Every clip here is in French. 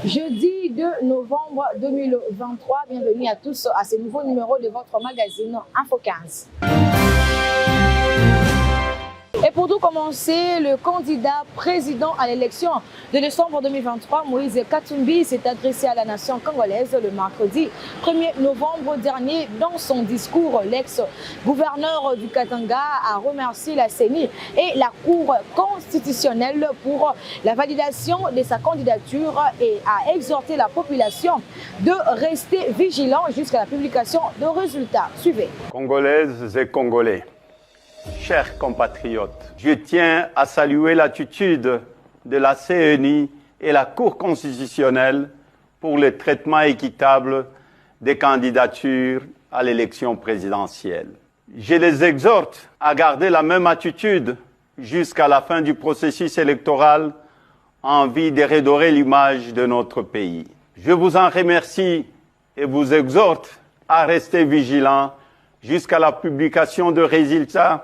Jeudi 2 novembre 2023, bienvenue à tous à ce nouveau numéro de votre magazine Info 15. Et pour tout commencer, le candidat président à l'élection de décembre 2023, Moïse Katumbi, s'est adressé à la nation congolaise le mercredi 1er novembre dernier. Dans son discours, l'ex-gouverneur du Katanga a remercié la CENI et la Cour constitutionnelle pour la validation de sa candidature et a exhorté la population de rester vigilant jusqu'à la publication de résultats. Suivez. Congolaises et Congolais. Chers compatriotes, je tiens à saluer l'attitude de la CENI et la Cour constitutionnelle pour le traitement équitable des candidatures à l'élection présidentielle. Je les exhorte à garder la même attitude jusqu'à la fin du processus électoral en vue de redorer l'image de notre pays. Je vous en remercie et vous exhorte à rester vigilants jusqu'à la publication de résultats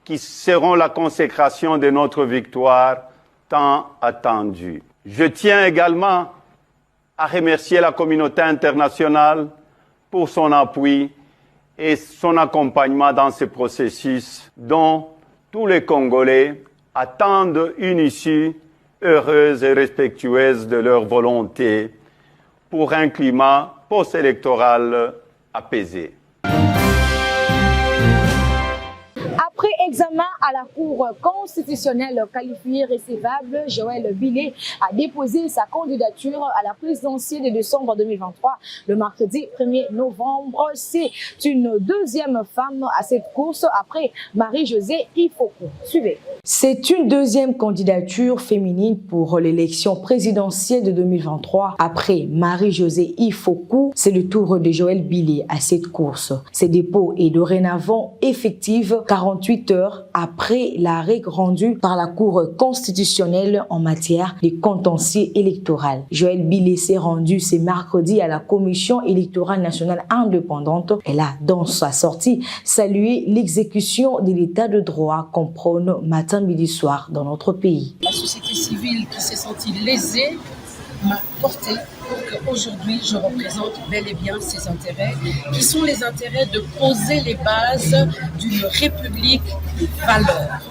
qui seront la consécration de notre victoire tant attendue. Je tiens également à remercier la communauté internationale pour son appui et son accompagnement dans ce processus dont tous les Congolais attendent une issue heureuse et respectueuse de leur volonté pour un climat post-électoral apaisé. Après examen à la Cour constitutionnelle qualifiée recevable, Joël Billet a déposé sa candidature à la présidentielle de décembre 2023 le mercredi 1er novembre. C'est une deuxième femme à cette course après Marie-Josée Ifoku. Suivez. C'est une deuxième candidature féminine pour l'élection présidentielle de 2023. Après Marie-Josée Ifoku, c'est le tour de Joël Billet à cette course. Ce dépôt est dorénavant effectif 48 heures après l'arrêt rendu par la Cour constitutionnelle en matière de contentieux électoral. Joël Billet s'est rendu ce mercredi à la Commission électorale nationale indépendante. Elle a, dans sa sortie, salué l'exécution de l'état de droit qu'on prône matin, midi, soir dans notre pays. La société civile qui s'est sentie lésée m'a porté pour qu'aujourd'hui je représente bel et bien ses intérêts, qui sont les intérêts de poser les bases d'une république de valeurs.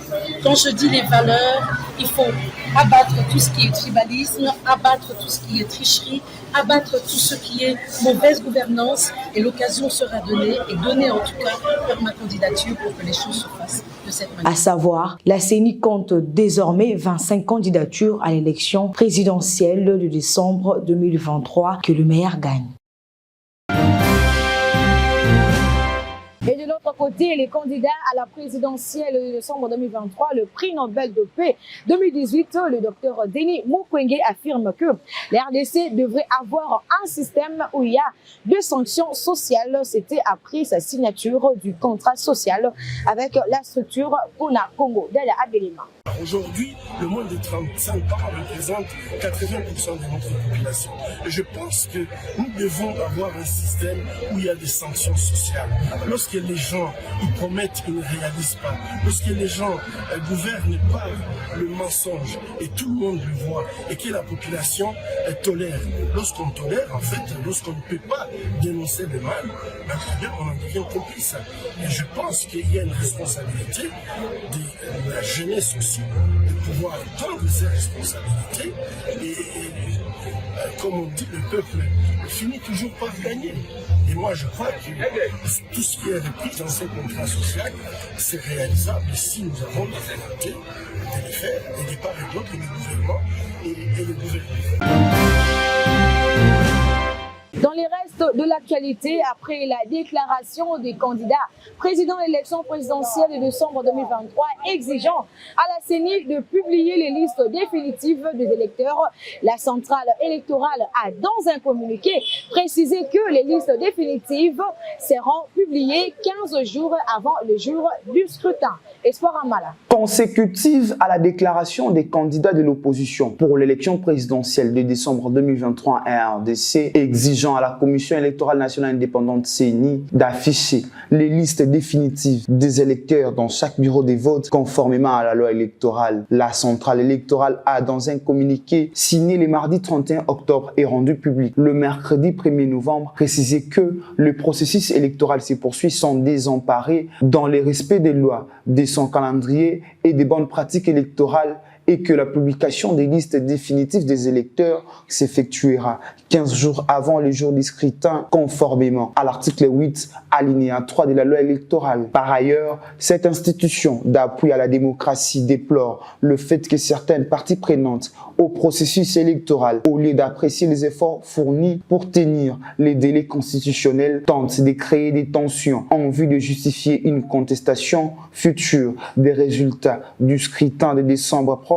Quand je dis les valeurs, il faut abattre tout ce qui est tribalisme, abattre tout ce qui est tricherie, abattre tout ce qui est mauvaise gouvernance, et l'occasion sera donnée, et donnée en tout cas pour ma candidature pour que les choses se fassent de cette manière. À savoir, la CENI compte désormais 25 candidatures à l'élection présidentielle de décembre 2023 que le maire gagne. Et de l'autre côté, les candidats à la présidentielle de décembre 2023, le prix Nobel de paix 2018, le docteur Denis Mukwege affirme que la RDC devrait avoir un système où il y a deux sanctions sociales. C'était après sa signature du contrat social avec la structure Pona Congo d'Ala Abelima. Aujourd'hui, le moins de 35 ans représente 80% de notre population. Et je pense que nous devons avoir un système où il y a des sanctions sociales. Lorsque les gens ils promettent, ils ne réalisent pas. Lorsque les gens gouvernent par le mensonge et tout le monde le voit et que la population tolère. Lorsqu'on tolère, en fait, lorsqu'on ne peut pas dénoncer le mal, on en devient complice. Et je pense qu'il y a une responsabilité de la jeunesse aussi de pouvoir prendre ses responsabilités et comme on dit, le peuple finit toujours par gagner. Et moi, je crois que tout ce qui est repris dans ce contrat social, c'est réalisable si nous avons la volonté de le faire et de part et d'autre, le gouvernement et le gouvernement. Dans les restes de l'actualité, après la déclaration des candidats présidents de l'élection présidentielle de décembre 2023 exigeant à la CENI de publier les listes définitives des électeurs, la centrale électorale a, dans un communiqué, précisé que les listes définitives seront publiées 15 jours avant le jour du scrutin. Espoir Amala. Consécutive à la déclaration des candidats de l'opposition pour l'élection présidentielle de décembre 2023 en RDC, exigeant à la Commission électorale nationale indépendante CENI d'afficher les listes définitives des électeurs dans chaque bureau de vote conformément à la loi électorale. La centrale électorale a, dans un communiqué signé le mardi 31 octobre et rendu public le mercredi 1er novembre, précisé que le processus électoral se poursuit sans désemparé dans le respect des lois, de son calendrier et des bonnes pratiques électorales, et que la publication des listes définitives des électeurs s'effectuera 15 jours avant le jour du scrutin, conformément à l'article 8, alinéa 3 de la loi électorale. Par ailleurs, cette institution d'appui à la démocratie déplore le fait que certaines parties prenantes au processus électoral, au lieu d'apprécier les efforts fournis pour tenir les délais constitutionnels, tentent de créer des tensions en vue de justifier une contestation future des résultats du scrutin de décembre prochain.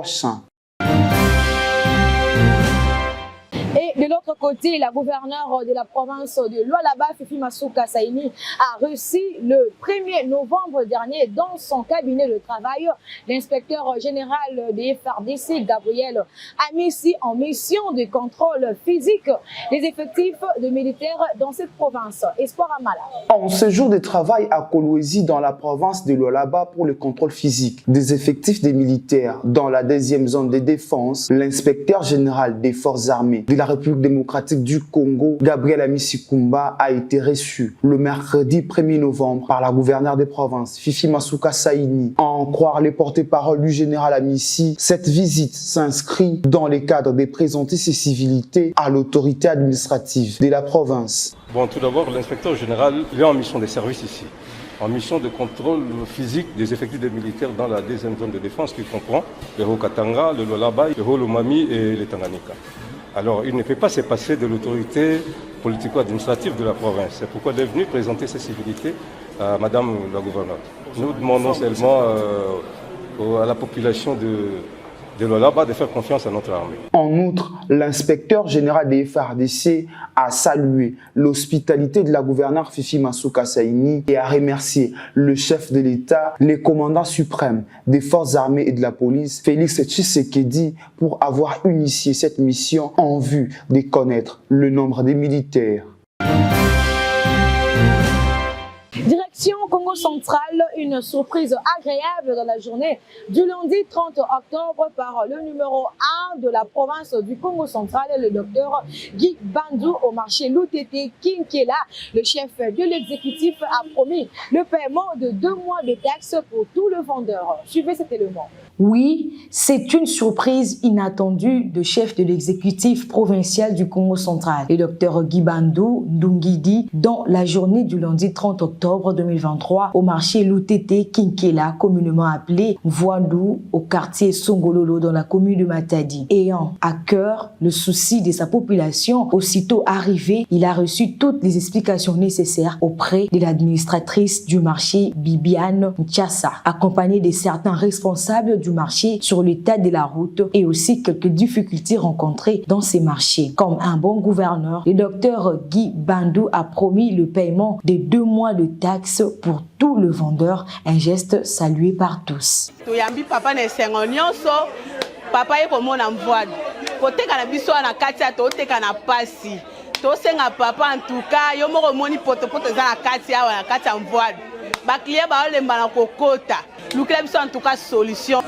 De l'autre côté, la gouverneure de la province de Lualaba, Fifi Masuka Saini, a reçu le 1er novembre dernier dans son cabinet de travail l'inspecteur général des FARDC, Gabriel Amissi, en mission de contrôle physique des effectifs de militaires dans cette province. Espoir Amala. En séjour de travail à Kolwezi dans la province de Lualaba pour le contrôle physique des effectifs des militaires dans la 2e zone de défense, l'inspecteur général des forces armées de la République démocratique du Congo, Gabriel Amissi Kumba, a été reçu le mercredi 1er novembre par la gouverneure des provinces, Fifi Masuka Saini. À en croire les porte-paroles du général Amissi, cette visite s'inscrit dans le cadre des présenter ses civilités à l'autorité administrative de la province. Bon, tout d'abord, l'inspecteur général est en mission de service ici, en mission de contrôle physique des effectifs des militaires dans la 2e zone de défense qui comprend le Haut-Katanga, le Lualaba, le Haut-Lomami et le Tanganyika. Alors, il ne peut pas se passer de l'autorité politico-administrative de la province. C'est pourquoi il est venu présenter ses civilités à Madame la gouverneure. Nous demandons seulement à la population de Lualaba de faire confiance à notre armée. En outre, l'inspecteur général des FARDC a salué l'hospitalité de la gouverneure Fifi Masuka Saini et a remercié le chef de l'État, le commandant suprême des forces armées et de la police, Félix Tshisekedi, pour avoir initié cette mission en vue de connaître le nombre des militaires. Direction Congo central, une surprise agréable dans la journée du lundi 30 octobre par le numéro 1 de la province du Congo central, le docteur Guy Bandou au marché Loutete Kinkela. Le chef de l'exécutif a promis le paiement de 2 mois de taxes pour tous les vendeurs. Suivez cet élément. Oui, c'est une surprise inattendue de chef de l'exécutif provincial du Congo central, le docteur Guy Bandou Ndungidi, dans la journée du lundi 30 octobre 2023 au marché Loutete Kinkela, communément appelé Voindou, au quartier Songololo dans la commune de Matadi. Ayant à cœur le souci de sa population, aussitôt arrivé, il a reçu toutes les explications nécessaires auprès de l'administratrice du marché Bibiane Ntiassa, accompagnée de certains responsables du marché sur l'état de la route et aussi quelques difficultés rencontrées dans ces marchés. Comme un bon gouverneur, le docteur Guy Bandou a promis le paiement de 2 mois de taxes pour tous les vendeurs, un geste salué par tous. Papa est comme on envoie. Côté cannabis na katia tote kana pasi. To senga papa en tout cas yo mo moni poto za na katia na katia envoie. Ba client ba le mbana kokota. Lukela biso en tout cas solution.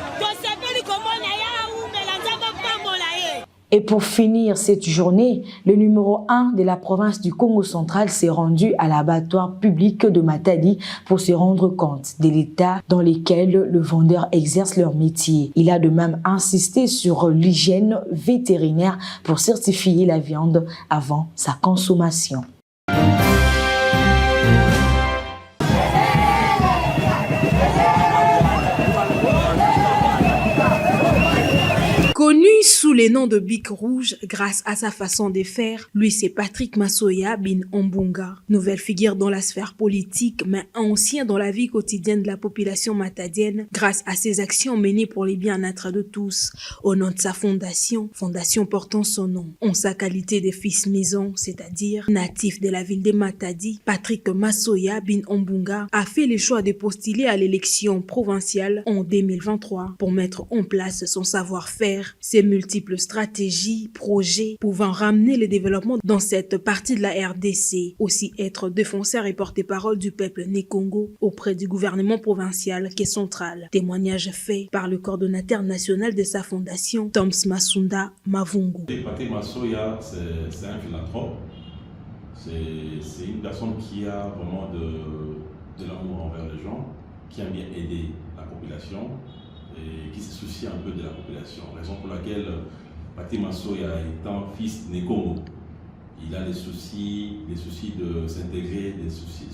Et pour finir cette journée, le numéro 1 de la province du Congo central s'est rendu à l'abattoir public de Matadi pour se rendre compte de l'état dans lequel le vendeur exerce leur métier. Il a de même insisté sur l'hygiène vétérinaire pour certifier la viande avant sa consommation. Connu Sous les noms de Bic Rouge, grâce à sa façon de faire, lui c'est Patrick Massoya Bin Ombunga. Nouvelle figure dans la sphère politique, mais ancien dans la vie quotidienne de la population matadienne, grâce à ses actions menées pour les bien-être de tous. Au nom de sa fondation portant son nom, en sa qualité de fils maison, c'est-à-dire natif de la ville de Matadi, Patrick Massoya Bin Ombunga a fait le choix de postuler à l'élection provinciale en 2023 pour mettre en place son savoir-faire, ses multiples stratégies, projets pouvant ramener le développement dans cette partie de la RDC, aussi être défenseur et porte-parole du peuple né Congo auprès du gouvernement provincial qui est central. Témoignage fait par le coordonnateur national de sa fondation, Toms Masunda Mavungu. Patrick Massoya, c'est un philanthrope, c'est une personne qui a vraiment de l'amour envers les gens, qui aime bien aider la population et qui se soucie un peu de la population. Raison pour laquelle Patrick Massoya, étant fils né Congo, il a des soucis de s'intégrer, des soucis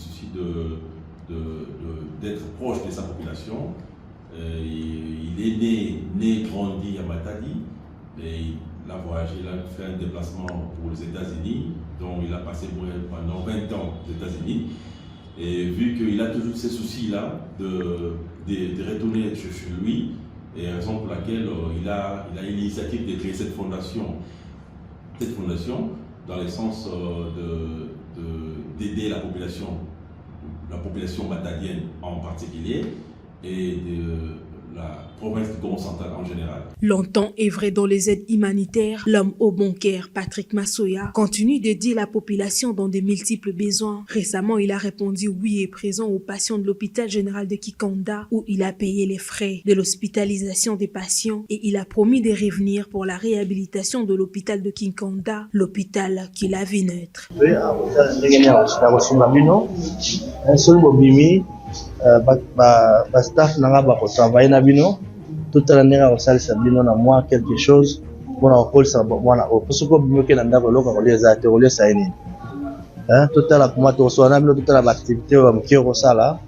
d'être proche de sa population. Il est né, grandi à Matadi, et il a voyagé, il a fait un déplacement pour les États-Unis, dont il a passé pendant 20 ans aux États-Unis. Et vu qu'il a toujours ces soucis-là de retourner chez lui, et raison pour laquelle il a l'initiative de créer cette fondation dans le sens d'aider la population matadienne en particulier, et de la province du Congo central en général. Longtemps œuvré dans les aides humanitaires, l'homme au bon cœur, Patrick Massoya, continue d'aider la population dans de multiples besoins. Récemment, il a répondu oui et présent aux patients de l'hôpital général de Kikonda, où il a payé les frais de l'hospitalisation des patients, et il a promis de revenir pour la réhabilitation de l'hôpital de Kikonda, l'hôpital qu'il a vu naître. Staff nanga bako travailler na bino tout la ndenge kosalisa bino na moi quelque chose bona okolisa bona opusoko bimoke na ndako loka koleza te kolesa ini tout la kuma to so na bino toute la activité wa mkio sala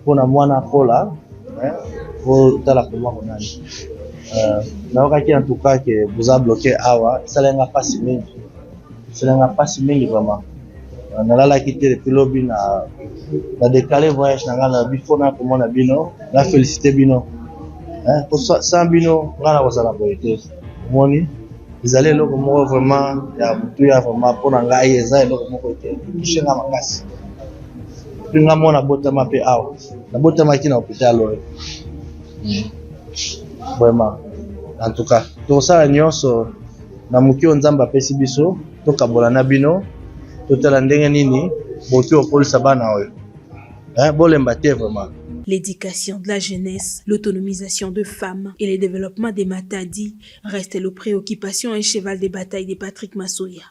bona mwana kola o tala kuma konani na wakati en tout cas que vous a bloqué awa ça n'a pas si mingi vraiment nalala quitté depuis lobby na décalé voyage na bifo na komona bino na féliciter bino sans bino ngana kozala boyete moni ezali eloko moko vraiment ya mutu ya vraiment mpona ngai eza eloko moko ete tushenga makasi pinga mona botama mpe awa nabotamaki na hôpital oyo vraiment en tout cas tosala nyonso na moki oyo nzambe apesi biso tokabola na bino totala ndenge nini boki okolisa bana oyo bolemba te vraiment. L'éducation de la jeunesse, l'autonomisation de femmes et le développement des Matadi restent les préoccupations et cheval de bataille de Patrick Massoya.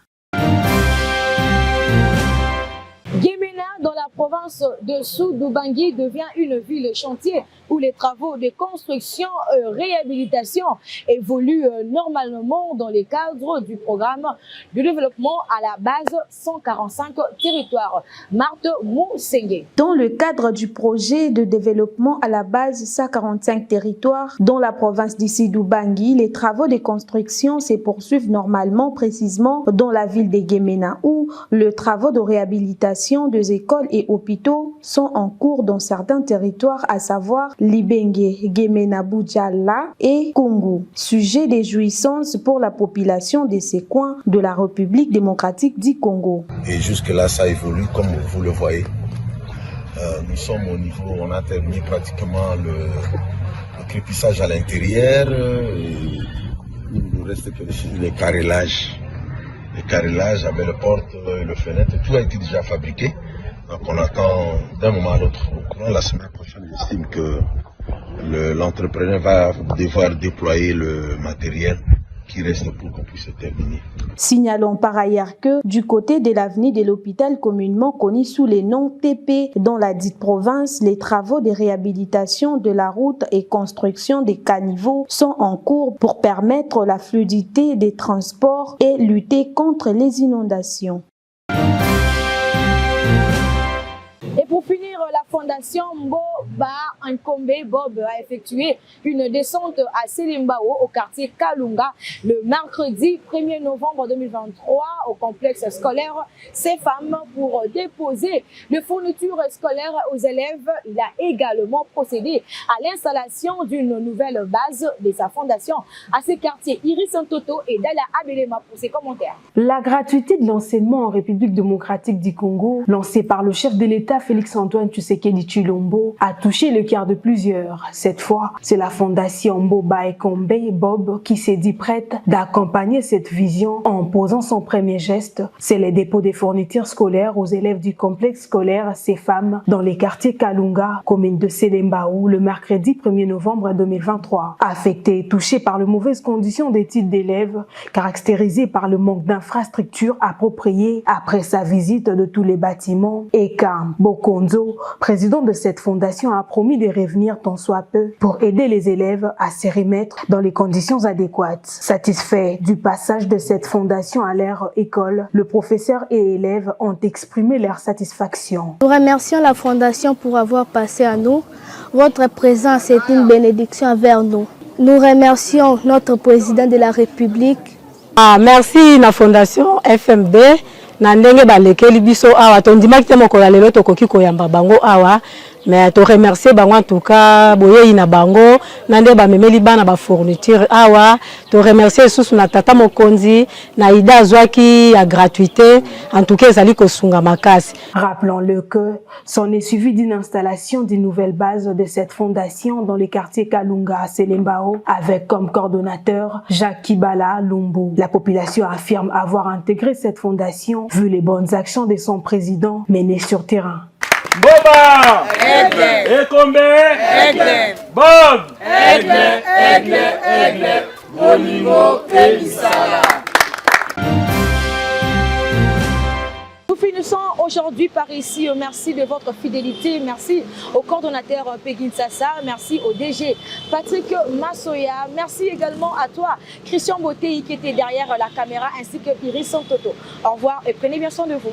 Dans la province de Sud-Ubangi devient une ville chantier où les travaux de construction et réhabilitation évoluent normalement dans le cadre du programme de développement à la base 145 territoires. Marthe Moussenge. Dans le cadre du projet de développement à la base 145 territoires dans la province d'ici d'Ubangi, les travaux de construction se poursuivent normalement, précisément dans la ville de Gemena, où les travaux de réhabilitation des écoles et hôpitaux sont en cours dans certains territoires, à savoir Libenge, Gemena, Boudjala et Congo. Sujet de jouissance pour la population de ces coins de la République démocratique du Congo. Et jusque-là, ça évolue comme vous le voyez. Nous sommes au niveau, on a terminé pratiquement le crépissage à l'intérieur. Il nous reste que les carrelages. Les carrelages avec les portes et les fenêtres, tout a été déjà fabriqué. Donc on attend d'un moment à l'autre. La semaine prochaine, j'estime que l'entrepreneur va devoir déployer le matériel qui reste pour qu'on puisse terminer. Signalons par ailleurs que du côté de l'avenue de l'hôpital communément connu sous le nom TP dans la dite province, les travaux de réhabilitation de la route et construction des caniveaux sont en cours pour permettre la fluidité des transports et lutter contre les inondations. Pour finir, la fondation Mboba Nkombe Bob a effectué une descente à Selimbao au quartier Kalunga le mercredi 1er novembre 2023 au complexe scolaire Ces Femmes pour déposer les fournitures scolaires aux élèves. Il a également procédé à l'installation d'une nouvelle base de sa fondation à ces quartiers. Iris Santoto et Dala Abelema pour ses commentaires. La gratuité de l'enseignement en République démocratique du Congo, lancée par le chef de l'État Félix-Antoine Tshisekedi Tshilombo, a touché le cœur de plusieurs. Cette fois, c'est la fondation Mboba Nkombe Bob qui s'est dit prête d'accompagner cette vision en posant son premier geste. C'est le dépôt des fournitures scolaires aux élèves du complexe scolaire Ces Femmes dans les quartiers Kalunga, commune de Selembao, le mercredi 1er novembre 2023. Affecté et touché par les mauvaises conditions d'études d'élèves, caractérisé par le manque d'infrastructures appropriées après sa visite de tous les bâtiments, Eka Bokonzo, président de cette fondation, a promis de revenir tant soit peu pour aider les élèves à se remettre dans les conditions adéquates. Satisfait du passage de cette fondation à leur école, le professeur et élèves ont exprimé leur satisfaction. Nous remercions la fondation pour avoir passé à nous. Votre présence est une bénédiction envers nous. Nous remercions notre président de la République. Merci la fondation FMB. Na ndenge balekeli biso awa tondimaki te mokolo lelo tokoki koyamba bango awa mais to remercier bango en tout cas boye ina bango na nde ba memeli bana ba fourniture awa to remercier susu na tata mokonzi na ida zwaki ya gratuité en tout cas ezali kosunga makasi. Rappelons-le que s'en est suivi d'une installation d'une nouvelle base de cette fondation dans les quartiers Kalunga à Selembao avec comme coordonnateur Jacques Kibala Lumbu. La population affirme avoir intégré cette fondation vu les bonnes actions de son président menées sur terrain. Boba Nkombe Bob Aigle Bolimo Elisala. Nous finissons aujourd'hui par ici. Merci de votre fidélité. Merci au coordonnateur Pegin Sassa. Merci au DG Patrick Massoya. Merci également à toi, Christian Botei, qui était derrière la caméra, ainsi que Iris Santoto. Au revoir et prenez bien soin de vous.